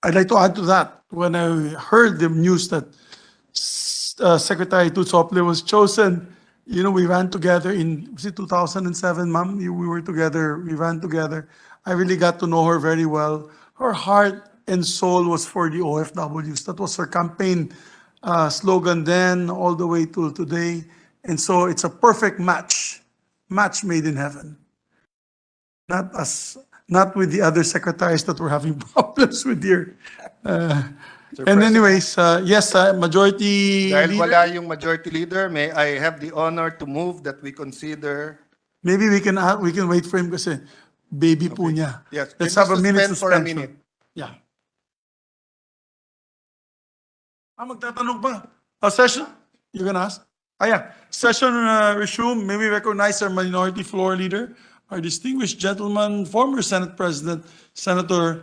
I'd like to add to that. When I heard the news that Secretary Tots was chosen, you know, we ran together in, was it 2007, ma'am? We were together, we ran together. I really got to know her very well. Her heart and soul was for the OFWs. That was her campaign slogan then, all the way till today. And so it's a perfect match made in heaven. Not with the other secretaries that were having problems with here. And anyways, yes, majority Dahil leader. wala yung majority leader, may I have the honor to move that we consider. Maybe we can wait for him kasi baby po niya. Yes, Let's can we have a minute suspend for a suspension. minute? Yeah. Magtatanong pa. Session? You're gonna ask? Yeah. Session resume. May we recognize our minority floor leader, our distinguished gentleman, former Senate President, Senator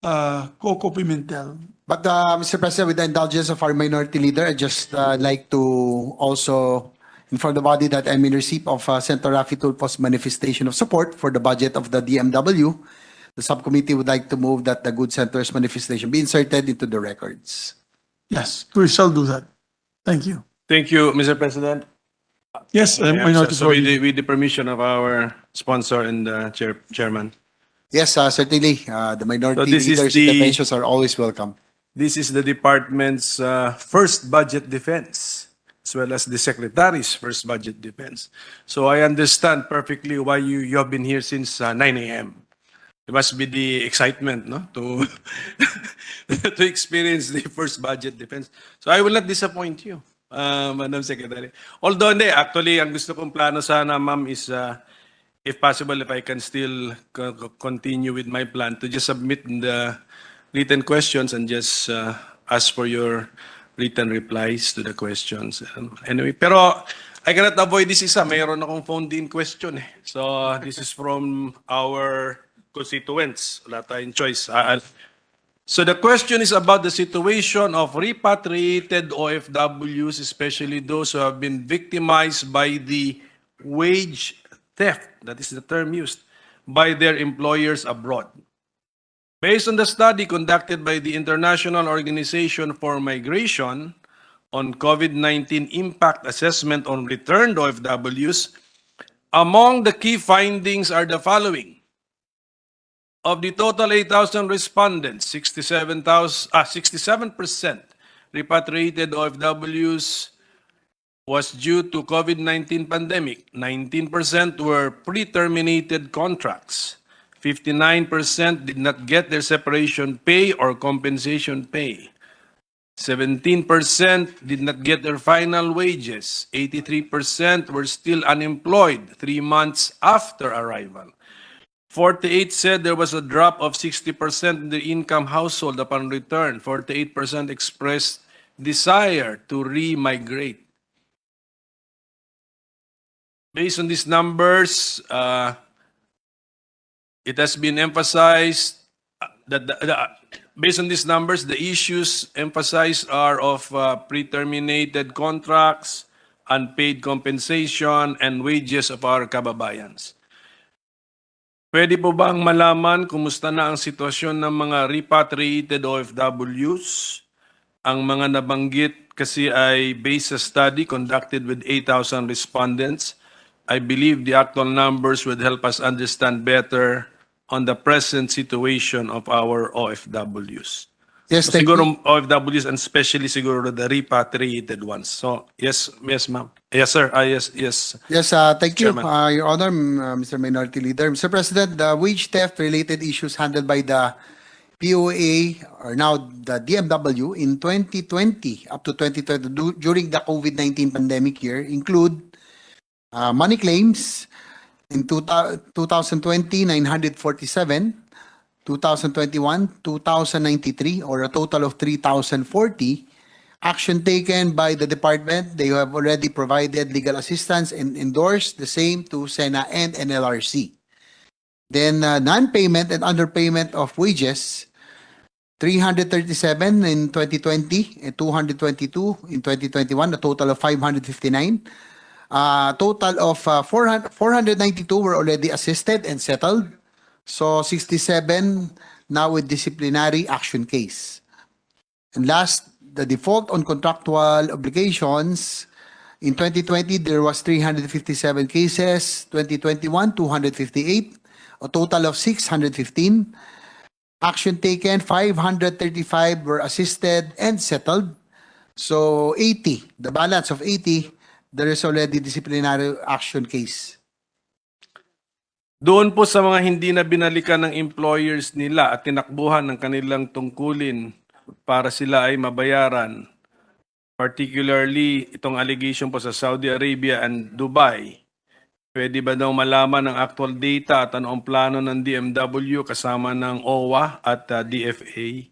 Coco Pimentel. But Mr. President, with the indulgence of our minority leader, I'd just like to also inform the body that I'm in receipt of Senator Raffy Tulfo's manifestation of support for the budget of the DMW. The subcommittee would like to move that the good senator's manifestation be inserted into the records. Yes, we shall do that. Thank you. Thank you, Mr. President. Yes, minority So floor leader. with the permission of our sponsor and chairman. Yes, certainly. The minority So this is leaders' the- interventions are always welcome. This is the department's first budget defense, as well as the secretary's first budget defense. So I understand perfectly why you have been here since 9 a.m. It must be the excitement, no, to to experience the first budget defense. So I will not disappoint you, Madam Secretary. Although hindi, actually, ang gusto kong plano sana, ma'am, is if possible, if I can still continue with my plan to just submit the written questions and just ask for your written replies to the questions. Anyway, pero I cannot avoid this isa. Mayroon akong phoned-in question eh. So this is from our constituents. Wala tayong choice. So the question is about the situation of repatriated OFWs, especially those who have been victimized by the wage theft, that is the term used, by their employers abroad. Based on the study conducted by the International Organization for Migration on COVID-19 impact assessment on returned OFWs, among the key findings are the following. Of the total 8,000 respondents, 67% repatriated OFWs was due to COVID-19 pandemic. 19% were pre-terminated contracts. 59% did not get their separation pay or compensation pay. 17% did not get their final wages. 83% were still unemployed 3 months after arrival. 48% said there was a drop of 60% in the income household upon return. 48% expressed desire to re-migrate. Based on these numbers, it has been emphasized that based on these numbers, the issues emphasized are of pre-terminated contracts, unpaid compensation, and wages of our kababayans. Pwede po bang malaman kumusta na ang sitwasyon ng mga repatriated OFWs? Ang mga nabanggit kasi ay based sa study conducted with 8,000 respondents. I believe the actual numbers would help us understand better on the present situation of our OFWs. Yes, So, thank siguro you. OFWs and especially siguro the repatriated ones. So, yes, ma'am. Yes, sir. Yes. Yes, thank you, Chairman. Your Honor, Mr. Minority Leader. Mr. President, the wage theft-related issues handled by the POA, or now the DMW, in 2020 up to 2022 during the COVID-19 pandemic year include money claims in 2020, 947, 2021, 2,093, or a total of 3,040. Action taken by the department, they have already provided legal assistance and endorsed the same to SENA and NLRC. Then non-payment and underpayment of wages, 337 in 2020 and 222 in 2021, a total of 559. Total of 492 were already assisted and settled. So 67 now with disciplinary action case. And last, the default on contractual obligations. In 2020, there was 357 cases. 2021, 258, a total of 615. Action taken, 535 were assisted and settled. So 80, the balance of 80, there is already disciplinary action case. Doon po sa mga hindi na binalikan ng employers nila at tinakbuhan ng kanilang tungkulin para sila ay mabayaran, particularly itong allegation po sa Saudi Arabia and Dubai, pwede ba daw malaman ang actual data at ano ang plano ng DMW kasama ng Owwa at DFA?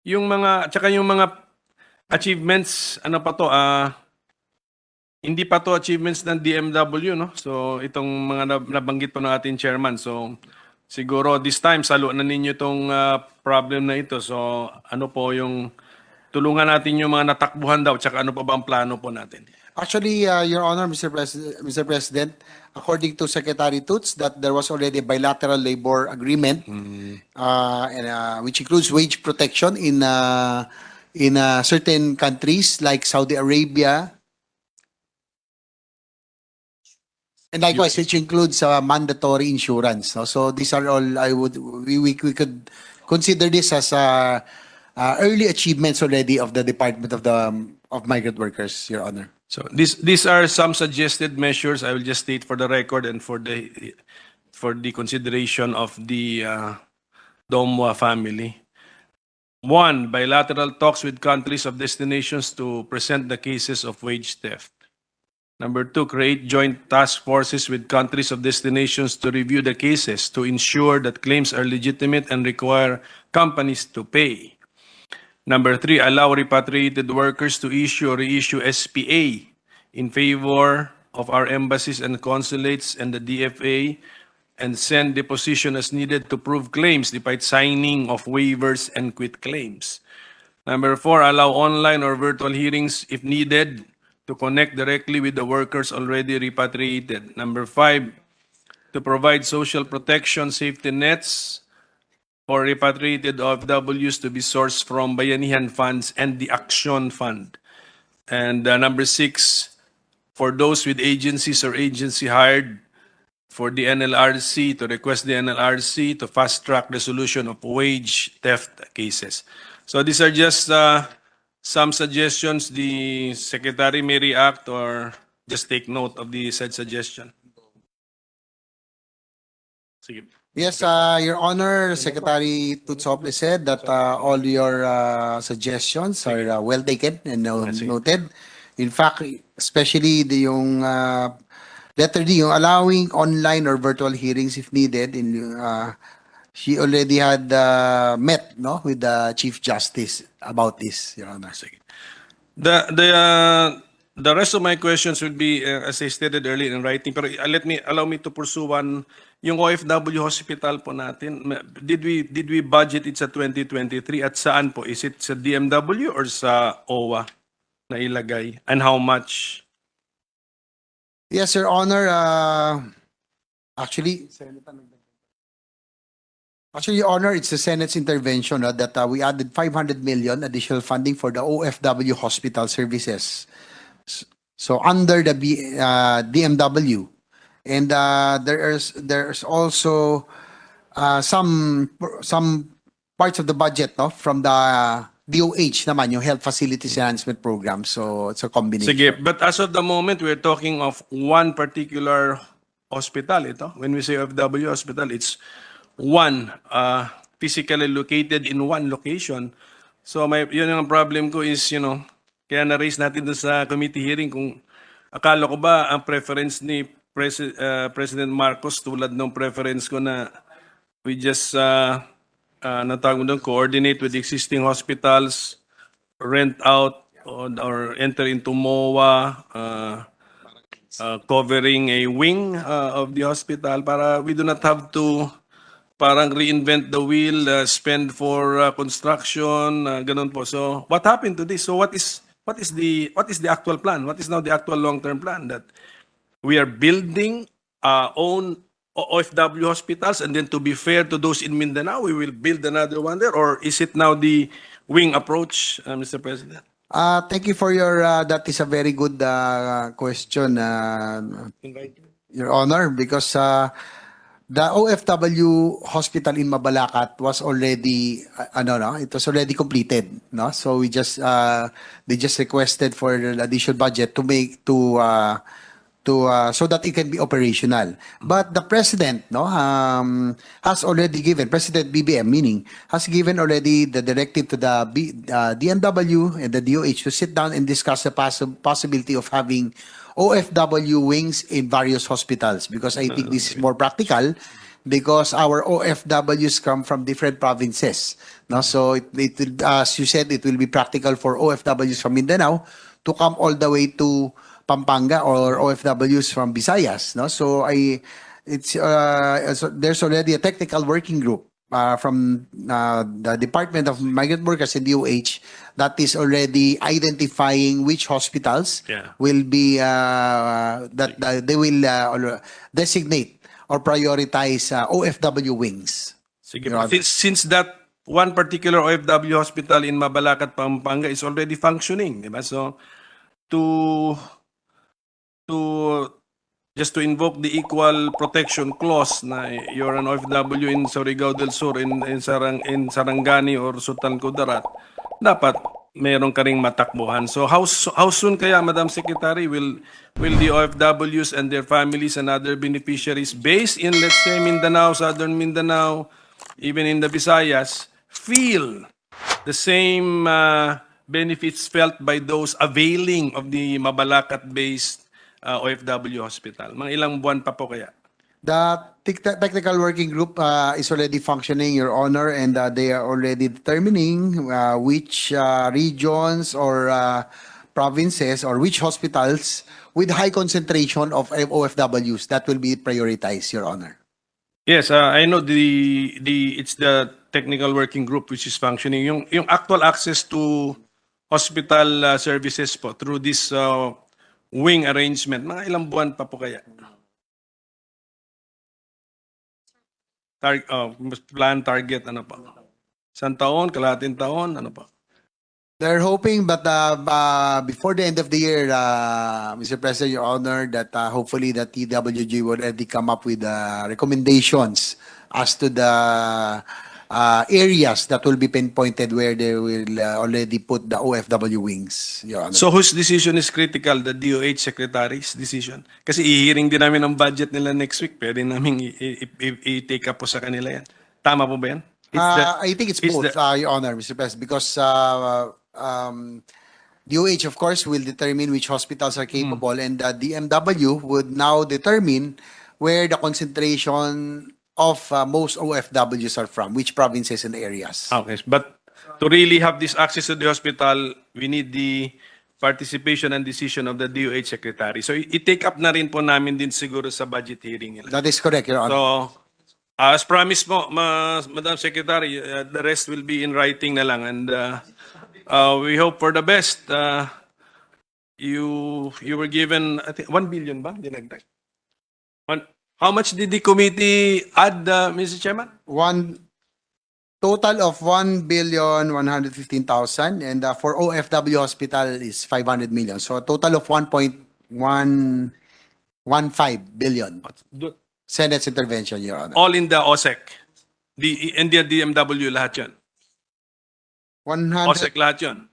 Yung mga, tsaka yung mga achievements, ano pa to, hindi pa to achievements ng DMW, no? So, itong mga nabanggit po ng ating chairman. So, siguro this time, salo na ninyo itong problem na ito. So, ano po yung, tulungan natin yung mga natakbuhan daw, tsaka ano pa ba ang plano po natin? Actually, Your Honor, Mr. President, according to Secretary Tots, that there was already a bilateral labor agreement, which includes wage protection in certain countries like Saudi Arabia, and likewise, which includes mandatory insurance. No? So these are all we could consider this as early achievements already of the Department of Migrant Workers, Your Honor. So these are some suggested measures. I will just state for the record and for the consideration of the Domwa family. 1, bilateral talks with countries of destinations to present the cases of wage theft. Number 2, create joint task forces with countries of destinations to review the cases to ensure that claims are legitimate and require companies to pay. Number 3, allow repatriated workers to issue or reissue SPA in favor of our embassies and consulates and the DFA and send deposition as needed to prove claims despite signing of waivers and quit claims. Number 4, allow online or virtual hearings if needed to connect directly with the workers already repatriated. Number 5, to provide social protection safety nets for repatriated OFWs to be sourced from Bayanihan funds and the Action Fund. And number 6, for those with agencies or agency hired, for the NLRC to request the NLRC to fast-track resolution of wage theft cases. So these are just some suggestions. The Secretary may react or just take note of the said suggestion. Sige. Yes, Your Honor, Secretary Tutsopli said that all your suggestions are well taken and noted. In fact, especially yung letter D, yung allowing online or virtual hearings if needed. She already had met with the Chief Justice about this, Your Honor. The rest of my questions will be, as I stated earlier in writing, pero allow me to pursue one. Yung OFW hospital po natin, did we budget it sa 2023 at saan po? Is it sa DMW or sa Owwa na ilagay? And how much? Yes, Your Honor. Actually, Your Honor, it's the Senate's intervention that we added 500 million additional funding for the OFW hospital services. So under the DMW, and there's also some parts of the budget from the DOH naman, yung Health Facilities Enhancement Program. So it's a combination. Sige, but as of the moment, we're talking of one particular hospital. When we say OFW hospital, it's one physically located in one location. So yun ang problem ko is, kaya na-raise natin doon sa committee hearing kung akala ko ba ang preference ni President Marcos tulad ng preference ko na we just coordinate with existing hospitals, rent out or enter into MOA, covering a wing of the hospital para we do not have to parang reinvent the wheel, spend for construction, ganun po. So what happened to this? So what is what is the actual plan? What is now the actual long-term plan? That we are building our own OFW hospitals, and then to be fair to those in Mindanao, we will build another one there, or is it now the wing approach, Mr. President? Thank you for your, that is a very good question, Your Honor, because the OFW hospital in Mabalacat was already, it was already completed, no? So we just, they just requested for the additional budget to make, so that it can be operational. But the President, has already given, President BBM, meaning, has given already the directive to the DMW and the DOH to sit down and discuss the possibility of having OFW wings in various hospitals, because I think this is more practical, because our OFWs come from different provinces. No? So it will, as you said, it will be practical for OFWs from Mindanao to come all the way to Pampanga, or OFWs from Visayas. No? So there's already a technical working group from the Department of Migrant Workers and DOH that is already identifying which hospitals will be they will designate or prioritize OFW wings. Sige, since that one particular OFW hospital in Mabalacat, Pampanga is already functioning, di ba? So to just to invoke the equal protection clause na you're an OFW in Surigao del Sur, in Sarangani or Sultan Kudarat, dapat meron ka ring matakbuhan. So how soon kaya, Madam Secretary, will the OFWs and their families and other beneficiaries based in, let's say, Mindanao, Southern Mindanao, even in the Visayas, feel the same benefits felt by those availing of the Mabalacat-based OFW hospital? Mga ilang buwan pa po kaya? The technical working group is already functioning, Your Honor, and they are already determining which regions or provinces or which hospitals with high concentration of OFWs that will be prioritized, Your Honor. Yes, I know it's the technical working group which is functioning. Yung actual access to hospital services po through this wing arrangement, mga ilang buwan pa po kaya? Plan, target, ano pa? Isang taon, kalahating taon, ano pa? They're hoping, but before the end of the year, Mr. President, Your Honor, that hopefully the TWG will already come up with recommendations as to the areas that will be pinpointed where they will already put the OFW wings, Your Honor. So whose decision is critical? The DOH Secretary's decision? Kasi i-hearing din namin ang budget nila next week. Pwede namin i-take up po sa kanila yan. Tama po ba yan? I think it's both, Your Honor, Mr. President, because DOH, of course, will determine which hospitals are capable, and the DMW would now determine where the concentration of most OFWs are from, which provinces and areas. Okay, but to really have this access to the hospital, we need the participation and decision of the DOH Secretary. So i-take up na rin po namin din siguro sa budget hearing nila. That is correct, Your Honor. So, as promised po, Madam Secretary, the rest will be in writing na lang, and we hope for the best. You were given, I think, 1 billion ba? Dinagdag. How much did the committee add, Mr. Chairman? Total of 1,115,000, and for OFW hospital is 500 million. So a total of 1.115 billion. Senate's intervention, Your Honor. All in the OSEC. And the DMW, lahat yun. 100 OSEC lahat yun.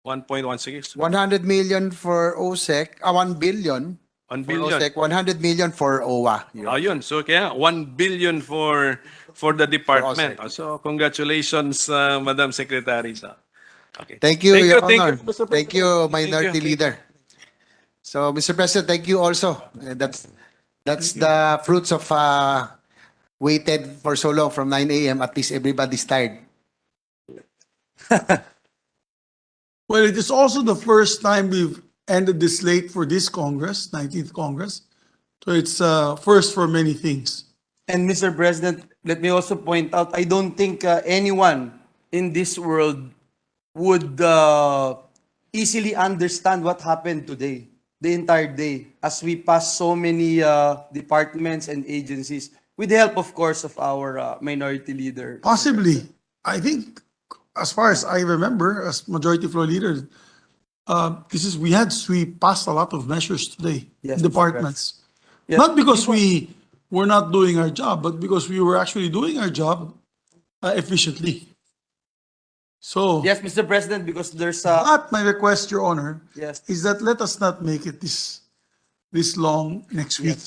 1.16. 100 million for OSEC, 1 billion. 1 For billion. OSEC, 100 million for OWA. Your Honor. Ayun. So kaya 1 billion for the department. So congratulations, Madam Secretary. So, okay. Thank you, Your thank Honor. you, Mr. Thank you, President. Minority Thank you. Leader. So, Mr. President, thank you also. That's the fruits of waited for so long from 9 a.m. At least everybody's tired. Well, it is also the first time we've ended this late for this Congress, 19th Congress. So it's first for many things. And Mr. President, let me also point out, I don't think anyone in this world would easily understand what happened today, the entire day, as we passed so many departments and agencies, with the help, of course, of our minority leader. Possibly. I think, as far as I remember, as majority floor leader, we passed a lot of measures today, Yes, Mr. departments. Yeah. Not because we were not doing our job, but because we were actually doing our job efficiently. So, Yes, Mr. President, because there's but my request, Your Honor, Yes. is that let us not make it this long next week.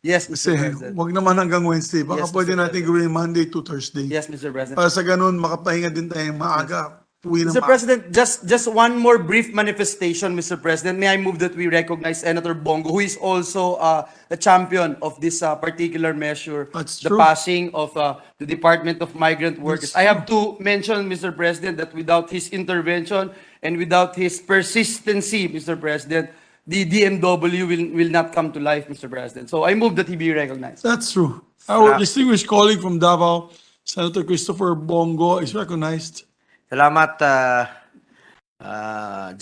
Yes, Kasi Mr. President. wag naman hanggang Wednesday. Baka Yes, pwede Mr. natin gawin Monday to Thursday. Yes, Mr. President. Para sa ganun, makapahinga din tayo maaga. Uwi ng Mr. maaga. President, just one more brief manifestation, Mr. President. May I move that we recognize Senator Bongo, who is also a champion of this particular measure, That's the true. passing of the Department of Migrant Workers. I have to mention, Mr. President, that without his intervention and without his persistency, Mr. President, the DMW will not come to life, Mr. President. So I move that he be recognized. That's true. Our distinguished colleague from Davao, Senator Christopher Bongo, is recognized. Salamat.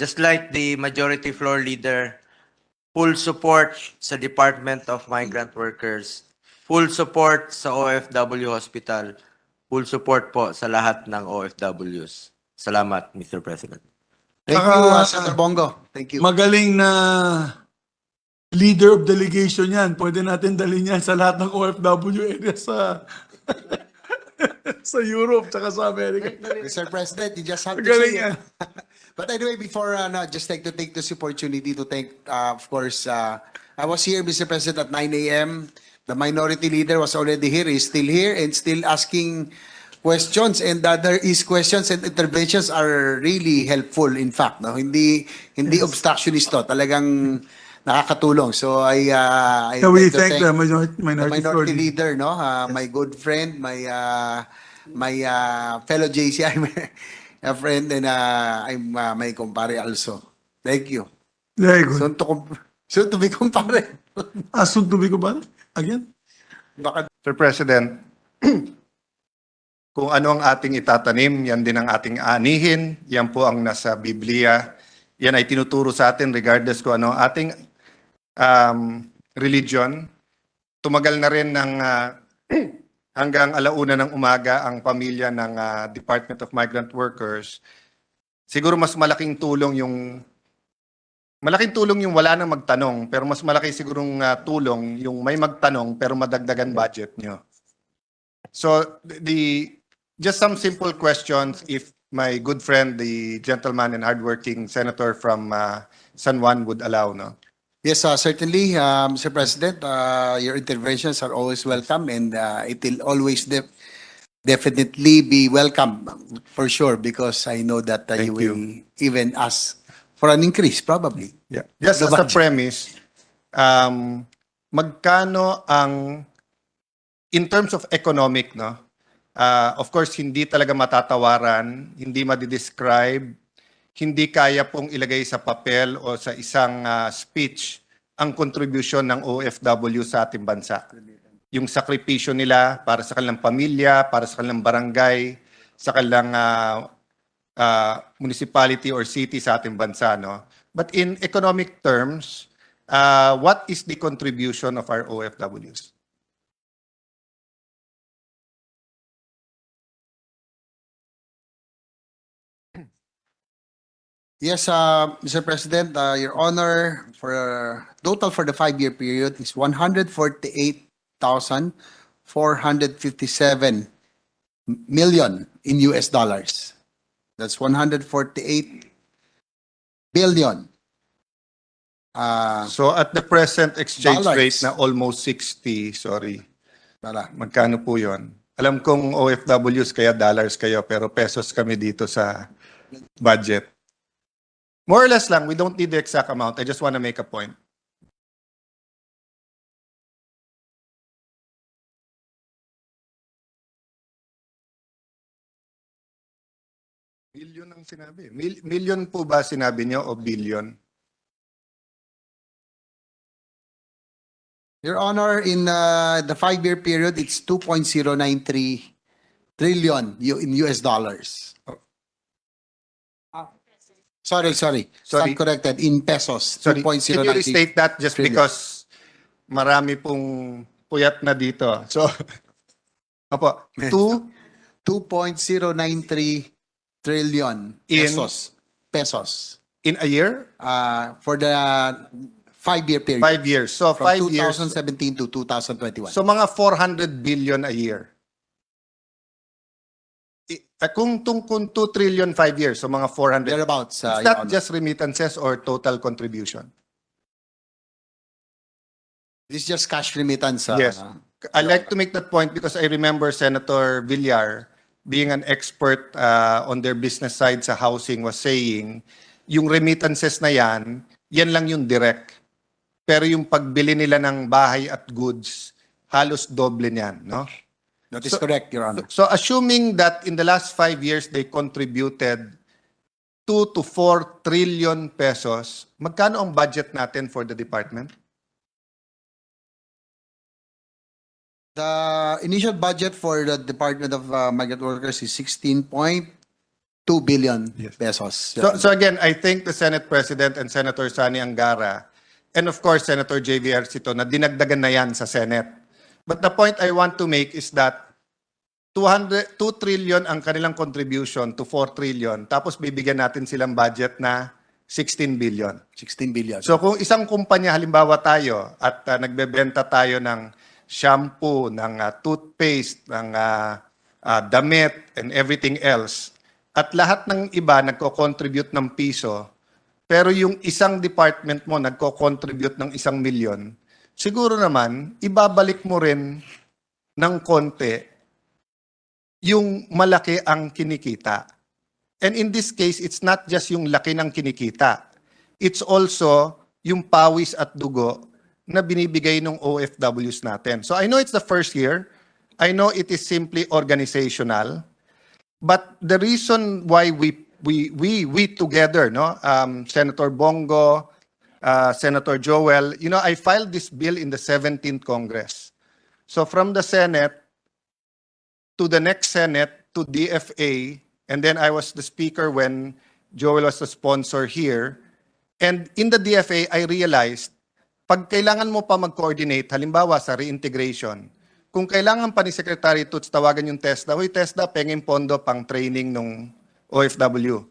Just like the majority floor leader, full support sa Department of Migrant Workers, full support sa OFW Hospital, full support po sa lahat ng OFWs. Salamat, Mr. President. Thank you, Senator Bongo. Thank you. Magaling na leader of delegation yan. Pwede natin dalhin yan sa lahat ng OFW area sa sa Europe tsaka sa America. Mr. President, you just have to Magaling say yan. it. But anyway, before, just like to take this opportunity to thank, of course, I was here, Mr. President, at 9 a.m. The minority leader was already here, is still here, and still asking questions. And his questions and interventions are really helpful, in fact. No? Hindi obstructionist to. Talagang nakakatulong. So I Can we like to thank the the minority floor minority leader? leader, no? My good friend, my fellow JCI, a friend, and I'm my kumpare also. Thank you. Very good. Soon to be kumpare. Soon to be ko ba? Again? Baka Mr. President, kung ano ang ating itatanim, yan din ang ating anihin. Yan po ang nasa Biblia. Yan ay tinuturo sa atin regardless kung ano ating religion. Tumagal na rin ng hanggang alauna ng umaga ang pamilya ng Department of Migrant Workers. Siguro mas malaking tulong yung wala nang magtanong, pero mas malaki sigurong tulong yung may magtanong pero madagdagan budget nyo. So just some simple questions if my good friend, the gentleman and hardworking senator from San Juan would allow, no? Yes, certainly, Mr. President, your interventions are always welcome, and it will always definitely be welcome, for sure, because I know that you will even ask for an increase, probably. Yeah. Just as a premise, magkano ang, in terms of economic, no? Of course, hindi talaga matatawaran, hindi madidescribe, hindi kaya pong ilagay sa papel o sa isang speech ang contribution ng OFW sa ating bansa. Yung sakripisyo nila para sa kanilang pamilya, para sa kanilang barangay, sa kanilang municipality or city sa ating bansa, no? But in economic terms, what is the contribution of our OFWs? Yes, Mr. President, Your Honor, for total for the 5-year period is 148,457 million in US dollars. That's 148 billion. So at the present exchange Dollars. rate na almost 60, sorry, Wala. magkano po yon? Alam kong OFWs kaya dollars kayo, pero pesos kami dito sa budget. More or less lang, we don't need the exact amount. I just want to make a point. Million ang sinabi. Million po ba sinabi niyo o billion? Your Honor, in the 5-year period, it's 2.093 trillion in US dollars. Sorry. Sorry. Stand corrected. In pesos, Sorry, can you 2.090. restate that just trillion. because marami pong puyat na dito. So, opo, 2.093 trillion pesos. in a year, For the 5-year period. 5 years. So, From 5 years. 2017 to 2021. So, mga 400 billion a year. Kung 2 trillion 5 years, so mga 400. Thereabouts. It's Your not Honor. just remittances or total contribution. This is just cash remittance. Yes. I like to make that point because I remember Senator Villar, being an expert on their business side sa housing, was saying, yung remittances na yan lang yung direct. Pero yung pagbili nila ng bahay at goods, halos doble niyan, no? That is correct, Your Honor. So assuming that in the last 5 years they contributed 2 to 4 trillion pesos, magkano ang budget natin for the department? The initial budget for the Department of Migrant Workers is 16.2 billion pesos. Your So again, I thank the Senate President and Senator Sani Angara and of course Senator J.V. Ercito na dinagdagan na yan sa Senate. But the point I want to make is that 2 trillion ang kanilang contribution to 4 trillion tapos bibigyan natin silang budget na 16 billion. 16 billion. So kung isang kumpanya halimbawa tayo at nagbebenta tayo ng shampoo, ng toothpaste, ng damit and everything else at lahat ng iba nagko-contribute ng piso pero yung isang department mo nagko-contribute ng 1 milyon, siguro naman ibabalik mo rin ng konti yung malaki ang kinikita. And in this case, it's not just yung laki ng kinikita. It's also yung pawis at dugo na binibigay ng OFWs natin. So I know it's the first year. I know it is simply organizational. But the reason why we together, no, Senator Bongo, Senator Joel, I filed this bill in the 17th Congress. So from the Senate to the next Senate to DFA, and then I was the speaker when Joel was the sponsor here. And in the DFA, I realized, pag kailangan mo pa mag-coordinate, halimbawa sa reintegration, kung kailangan pa ni Secretary Tots tawagan yung TESDA, huy TESDA, penging pondo pang training ng OFW.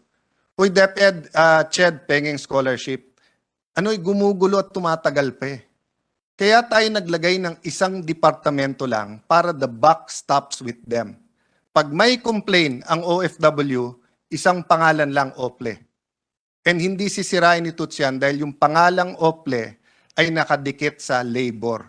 Huy DepEd, CHED, penging scholarship. Gumugulo at tumatagal pa eh. Kaya tayo naglagay ng isang departamento lang para the buck stops with them. Pag may complain ang OFW, isang pangalan lang, OPLE. And hindi sisirain ni Tots yan dahil yung pangalang OPLE ay nakadikit sa labor,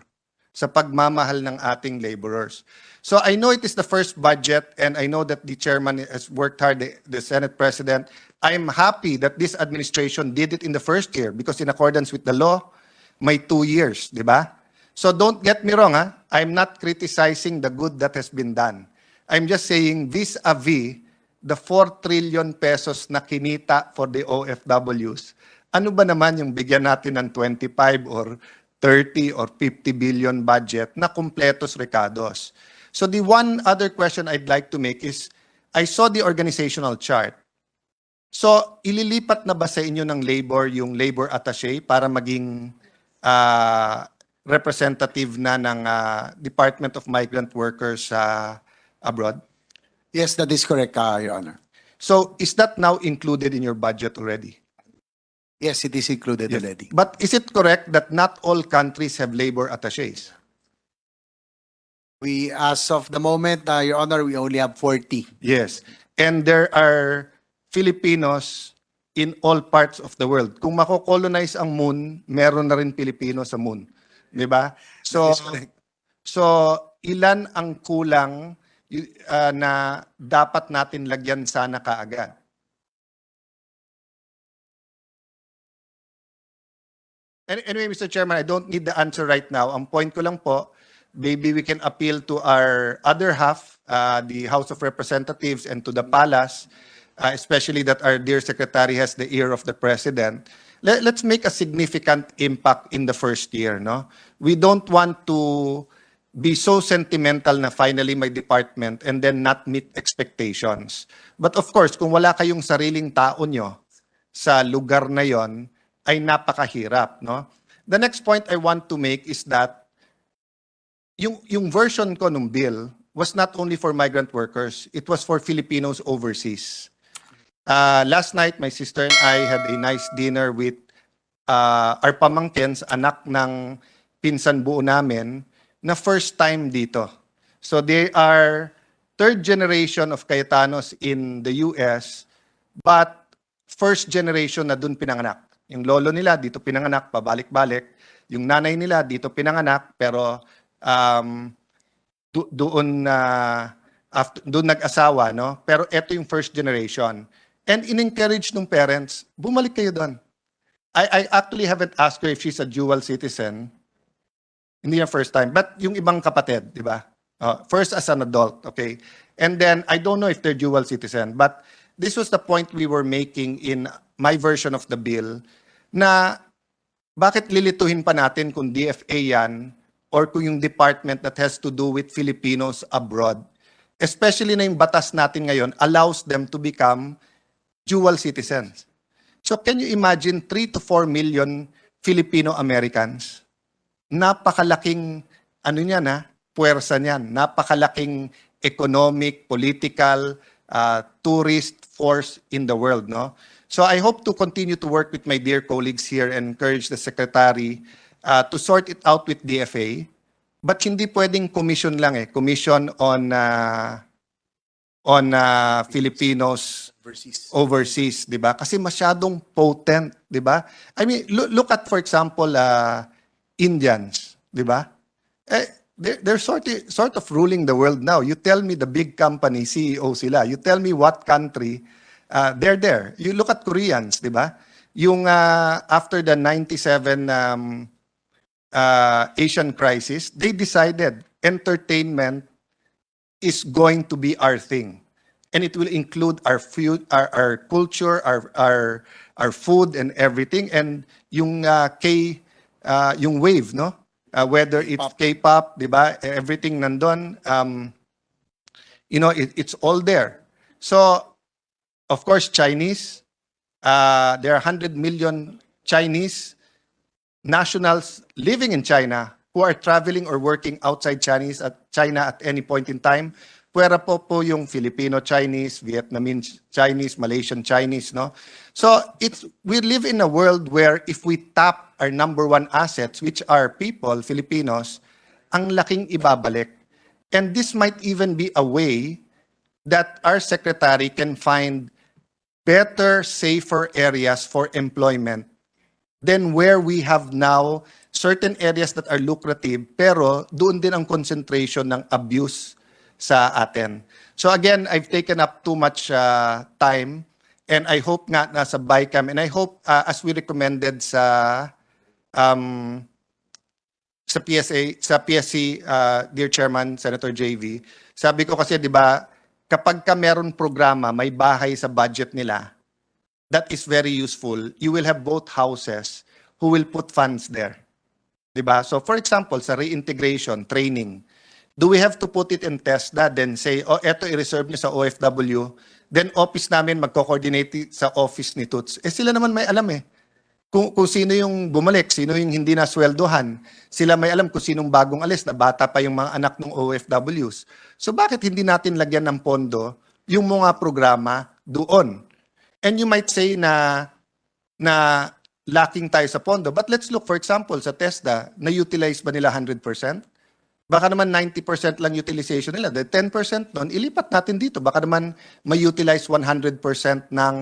sa pagmamahal ng ating laborers. So I know it is the first budget and I know that the chairman has worked hard, the Senate President. I'm happy that this administration did it in the first year because in accordance with the law, may 2 years, di ba? So don't get me wrong, ha? I'm not criticizing the good that has been done. I'm just saying vis-a-vis the 4 trillion pesos na kinita for the OFWs, ano ba naman yung bigyan natin ng 25 or 30 or 50 billion budget na kumpletos recados? So the one other question I'd like to make is, I saw the organizational chart. So ililipat na ba sa inyo ng labor yung labor attaché para maging representative na ng Department of Migrant Workers abroad? Yes, that is correct, Your Honor. So is that now included in your budget already? Yes, it is included already. But is it correct that not all countries have labor attachés? We, as of the moment, Your Honor, we only have 40. Yes. And there are Filipinos in all parts of the world. Kung mako-colonize ang moon, meron na rin Pilipino sa moon. Di ba? So ilan ang kulang na dapat natin lagyan sana kaagad? Anyway, Mr. Chairman, I don't need the answer right now. Ang point ko lang po, maybe we can appeal to our other half, the House of Representatives and to the Palace, especially that our dear Secretary has the ear of the President. Let's make a significant impact in the first year, no? We don't want to be so sentimental na finally may department and then not meet expectations. But of course, kung wala kayong sariling tao nyo sa lugar na yon ay napakahirap, no? The next point I want to make is that yung version ko ng bill was not only for migrant workers, it was for Filipinos overseas. Last night, my sister and I had a nice dinner with our pamangkins, anak ng pinsan buo namin, na first time dito. So they are third generation of Cayetanos in the US, but first generation na dun pinanganak. Yung lolo nila dito pinanganak, pabalik-balik. Yung nanay nila dito pinanganak, pero doon nag-asawa, no? Pero ito yung first generation. And in-encourage ng parents, bumalik kayo doon. I actually haven't asked her if she's a dual citizen. Hindi yung first time. But yung ibang kapatid, di ba? First as an adult, okay? And then, I don't know if they're dual citizen. But this was the point we were making in my version of the bill na bakit lilituhin pa natin kung DFA yan or kung yung department that has to do with Filipinos abroad. Especially na yung batas natin ngayon allows them to become dual citizens. So can you imagine 3 to 4 million Filipino-Americans? Napakalaking, puwersa niyan. Napakalaking economic, political, tourist force in the world, no? So I hope to continue to work with my dear colleagues here and encourage the Secretary to sort it out with DFA. But hindi pwedeng commission lang commission on Filipinos overseas, di ba? Kasi masyadong potent, di ba? I mean, look at, for example, Indians, di ba? They're sort of ruling the world now. You tell me the big company CEO sila. You tell me what country they're there. You look at Koreans, di ba? Yung after the 97 Asian crisis, they decided entertainment is going to be our thing. And it will include our food, our culture, our food and everything. And yung yung wave, no? Whether it's K-pop, di ba? Everything nandun, it's all there. So, of course, Chinese, there are 100 million Chinese nationals living in China who are traveling or working outside China at any point in time. Pwera po yung Filipino-Chinese, Vietnamese Chinese, Malaysian Chinese, no? So we live in a world where if we tap our number one assets, which are people, Filipinos, ang laking ibabalik. And this might even be a way that our secretary can find better, safer areas for employment than where we have now certain areas that are lucrative, pero doon din ang concentration ng abuse sa atin. So again, I've taken up too much time, and I hope nga nasa BICAM, and I hope as we recommended sa PSC, dear Chairman, Senator JV, sabi ko kasi, di ba, kapag ka meron programa, may bahay sa budget nila, that is very useful. You will have both houses who will put funds there. Diba? So for example, sa reintegration, training, do we have to put it in TESDA, then say, eto i-reserve nyo sa OFW, then office namin magko-coordinate sa office ni Tots. Sila naman may alam kung sino yung bumalik, sino yung hindi nasweldohan. Sila may alam kung sinong bagong alis, na bata pa yung mga anak ng OFWs. So bakit hindi natin lagyan ng pondo yung mga programa doon? And you might say na lacking tayo sa pondo. But let's look, for example, sa TESDA, na-utilize ba nila 100%? Baka naman 90% lang utilization nila. The 10% nun, ilipat natin dito. Baka naman may-utilize 100% ng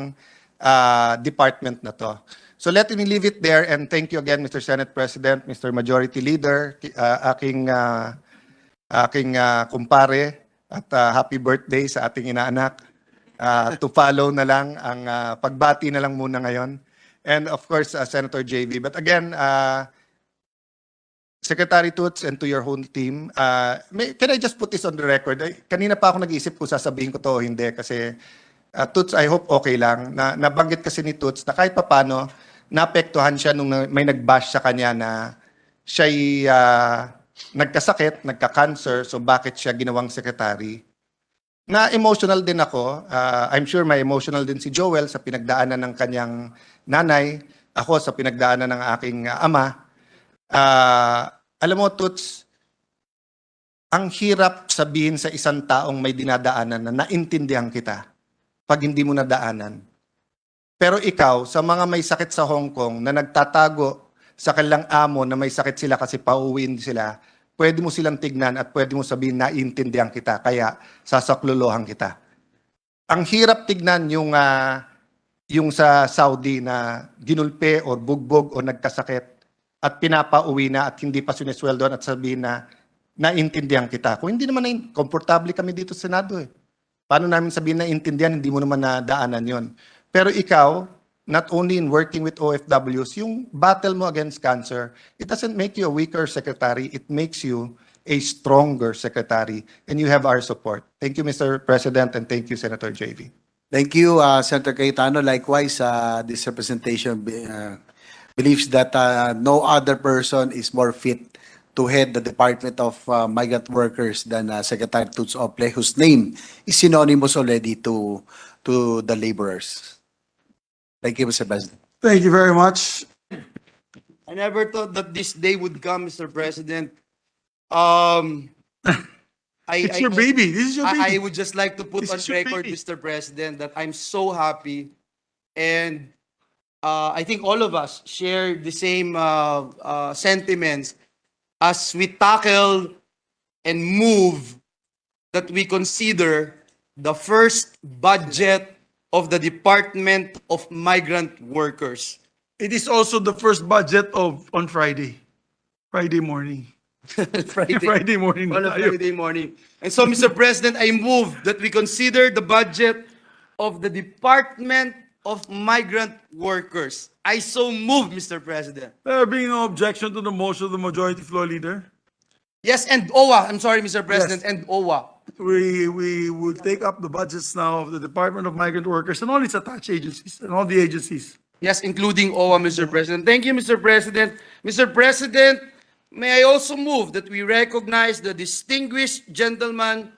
department na to. So let me leave it there, and thank you again, Mr. Senate President, Mr. Majority Leader, aking kumpare, at happy birthday sa ating inaanak. To follow na lang, ang pagbati na lang muna ngayon. And of course, Senator JV. But again, Secretary Tots and to your whole team, can I just put this on the record? Kanina pa ako nag-iisip kung sasabihin ko to o hindi kasi Tots, I hope okay lang. Nabanggit kasi ni Tots na kahit papano, naapektuhan siya nung may nag-bash sa kanya na siya'y nagkasakit, nagka-cancer, so bakit siya ginawang secretary? na emotional din ako. I'm sure may emotional din si Joel sa pinagdaanan ng kanyang nanay, ako sa pinagdaanan ng aking ama. Alam mo, Tots, ang hirap sabihin sa isang taong may dinadaanan na naintindihan kita pag hindi mo nadaanan. Pero ikaw, sa mga may sakit sa Hong Kong na nagtatago sa kanilang amo na may sakit sila kasi pauwiin sila, pwede mo silang tignan at pwede mo sabihin na intindihan kita, kaya sasaklolohan kita. Ang hirap tignan yung sa Saudi na ginulpe o bugbog o nagkasakit at pinapauwi na at hindi pa sinesweldoan at sabihin na naintindihan kita. Kung hindi naman komportable kami dito sa Senado eh. Paano namin sabihin na intindihan, hindi mo naman nadaanan yon. Pero ikaw, not only in working with OFWs, yung battle mo against cancer, it doesn't make you a weaker secretary, it makes you a stronger secretary, and you have our support. Thank you, Mr. President, and thank you, Senator JV. Thank you, Senator Cayetano. Likewise, this representation believes that no other person is more fit to head the Department of Migrant Workers than Secretary Tots, whose name is synonymous already to the laborers. Thank you, Mr. President. Thank you very much. I never thought that this day would come, Mr. President. It's your baby. This is your I baby. would just like to put This on is your record, baby. Mr. President, that I'm so happy, and I think all of us share the same sentiments as we tackle and move that we consider the first budget of the Department of Migrant Workers. It is also the first budget on Friday morning. Friday morning. On a na tayo. Friday morning. And so, Mr. President, I move that we consider the budget of the Department of Migrant Workers. I so move, Mr. President. There being no objection to the motion of the majority floor leader, Yes, and Owwa. I'm sorry, Mr. President, Yes. and Owwa. we will take up the budgets now of the Department of Migrant Workers and all its attached agencies and all the agencies. Yes, including Owwa, Mr. President. Thank you, Mr. President. Mr. President, may I also move that we recognize the distinguished gentleman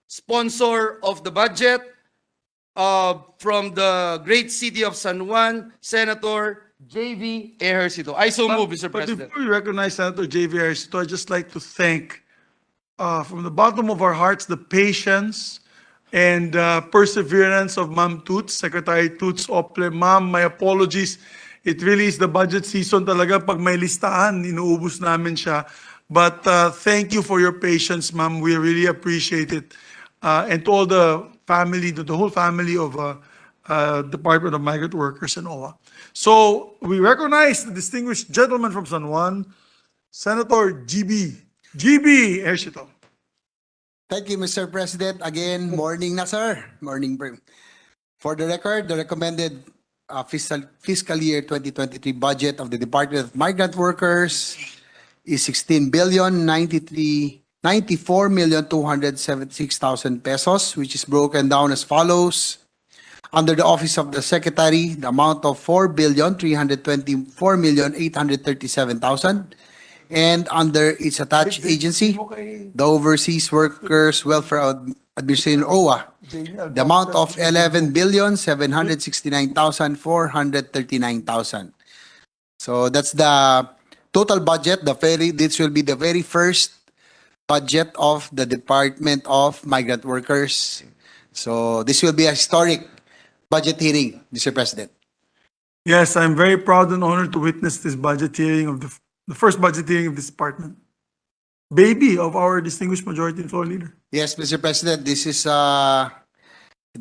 sponsor of the budget from the great city of San Juan, Senator JV Ejercito. I so move, Mr. But President. before we recognize Senator J.V. Arcito, I'd just like to thank, from the bottom of our hearts, the patience and perseverance of Ma'am Tots, Secretary Tots Ople. Ma'am, my apologies. It really is the budget season talaga. Pag may listahan, inuubos namin siya. But thank you for your patience, ma'am. We really appreciate it. And to all the family, to the whole family of Department of Migrant Workers and Owwa. So we recognize the distinguished gentleman from San Juan, Senator GB Ejercito. Thank you, Mr. President. Again, morning na, sir. Morning. For the record, the recommended fiscal year 2023 budget of the Department of Migrant Workers is 16,094,276,000 pesos, which is broken down as follows. Under the Office of the Secretary, the amount of 4,324,837,000. And under its attached agency, the Overseas Workers Welfare Administration, Owwa, the amount of 11,769,439,000. So that's the total budget. This will be the very first budget of the Department of Migrant Workers. So this will be a historic budget hearing, Mr. President. Yes, I'm very proud and honored to witness this budget hearing of the first budget hearing of this department. Baby of our distinguished majority floor leader. Yes, Mr. President, this is the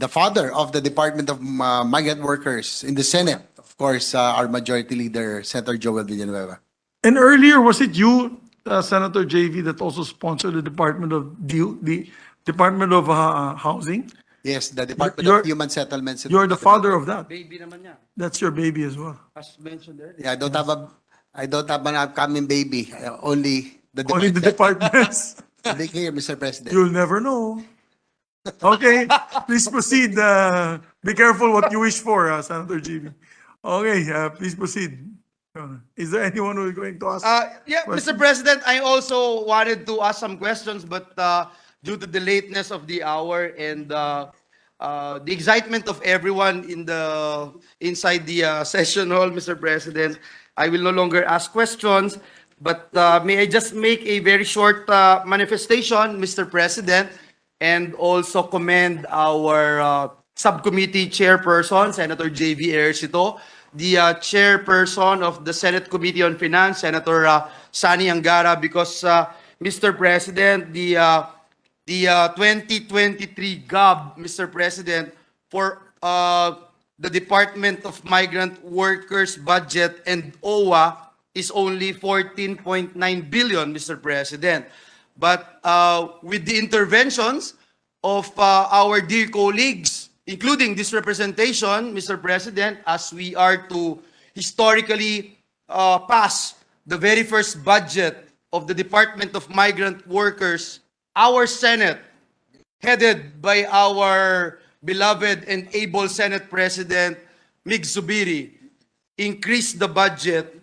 father of the Department of Migrant Workers in the Senate. Of course, our majority leader, Senator Joel Villanueva. And earlier, was it you, Senator JV, that also sponsored the Department of Housing? Yes, the Department You're- of Human Settlements. You're the father of that. Baby naman niya, That's your baby as well. as mentioned earlier. Yeah, I don't have an upcoming baby. Only the Only the departments. To be clear, Mr. President. You'll never know. Okay, please proceed. Be careful what you wish for, Senator JV. Okay, please proceed. Is there anyone who is going to ask? Yeah, Mr. President, I also wanted to ask some questions, but due to the lateness of the hour and the excitement of everyone inside the session hall, Mr. President, I will no longer ask questions, but may I just make a very short manifestation, Mr. President, and also commend our subcommittee chairperson, Senator J.V. Ejercito, the chairperson of the Senate Committee on Finance, Senator Sani Angara, because, Mr. President, the 2023 GOB, Mr. President, for the Department of Migrant Workers budget and Owwa is only 14.9 billion, Mr. President. But with the interventions of our dear colleagues, including this representation, Mr. President, as we are to historically pass the very first budget of the Department of Migrant Workers, our Senate, headed by our beloved and able Senate President Mig Zubiri, increased the budget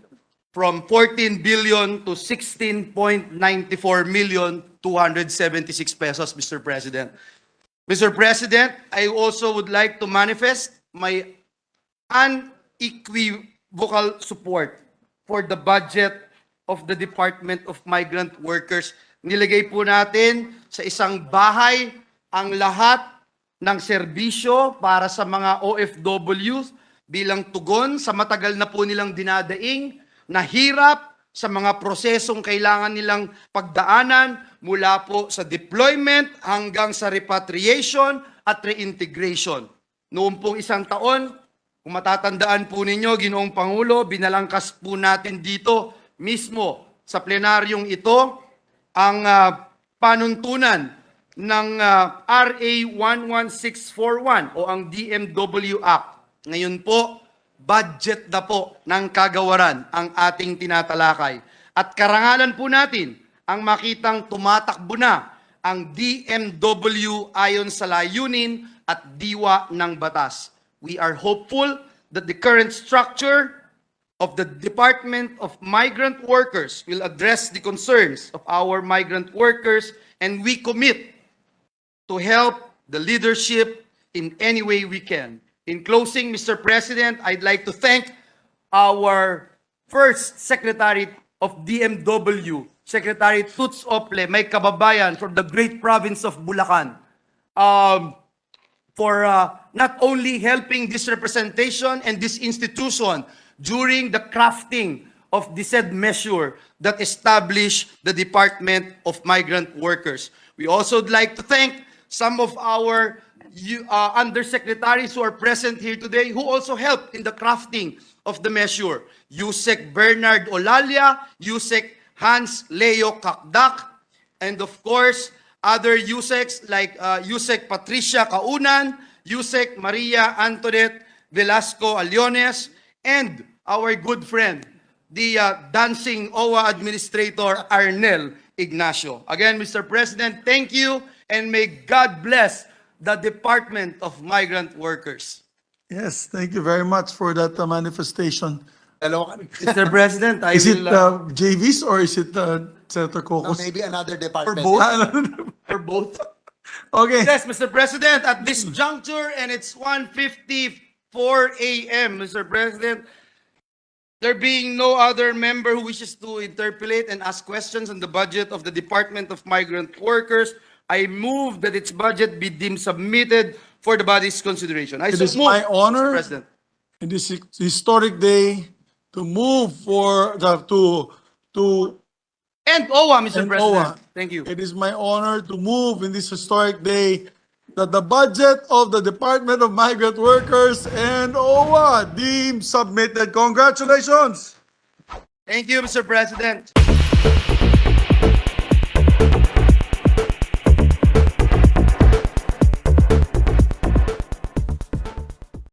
from 14 billion to 16.94 million 276 pesos, Mr. President. Mr. President, I also would like to manifest my unequivocal support for the budget of the Department of Migrant Workers. Nilagay po natin sa isang bahay ang lahat ng serbisyo para sa mga OFWs bilang tugon sa matagal na po nilang dinadaing na hirap sa mga prosesong kailangan nilang pagdaanan mula po sa deployment hanggang sa repatriation at reintegration. Noong pong isang taon, kung matatandaan po ninyo, Ginoong Pangulo, binalangkas po natin dito mismo sa plenaryong ito ang panuntunan ng RA 11641 o ang DMW Act. Ngayon po, budget na po ng kagawaran ang ating tinatalakay. At karangalan po natin ang makitang tumatakbo na ang DMW ayon sa layunin at diwa ng batas. We are hopeful that the current structure of the Department of Migrant Workers will address the concerns of our migrant workers, and we commit to help the leadership in any way we can. In closing, Mr. President, I'd like to thank our first Secretary of DMW, Secretary Tots, may kababayan from the great province of Bulacan, for not only helping this representation and this institution during the crafting of the said measure that established the Department of Migrant Workers. We also would like to thank some of our undersecretaries who are present here today who also helped in the crafting of the measure. Yusek Bernard Olalia, Yusek Hans Leo Kakdak, and of course, other Yuseks like Yusek Patricia Kaunan, Yusek Maria Antoinette Velasco Aliones, and our good friend, the dancing Owwa Administrator Arnel Ignacio. Again, Mr. President, thank you, and may God bless the Department of Migrant Workers. Yes, thank you very much for that manifestation. Mr. President, I Is it will JVs or is it Senator No, Cocos? maybe another for department. both. For both. Okay. Yes, Mr. President, at this juncture, and it's 1:54 a.m., Mr. President, there being no other member who wishes to interpolate and ask questions on the budget of the Department of Migrant Workers, I move that its budget be deemed submitted for the body's consideration. I It is so move, my honor Mr. President. in this historic day to move for to And Owwa, Mr. And President. Owwa. Thank you. it is my honor to move in this historic day that the budget of the Department of Migrant Workers and Owwa deemed submitted. Congratulations. Thank you, Mr. President.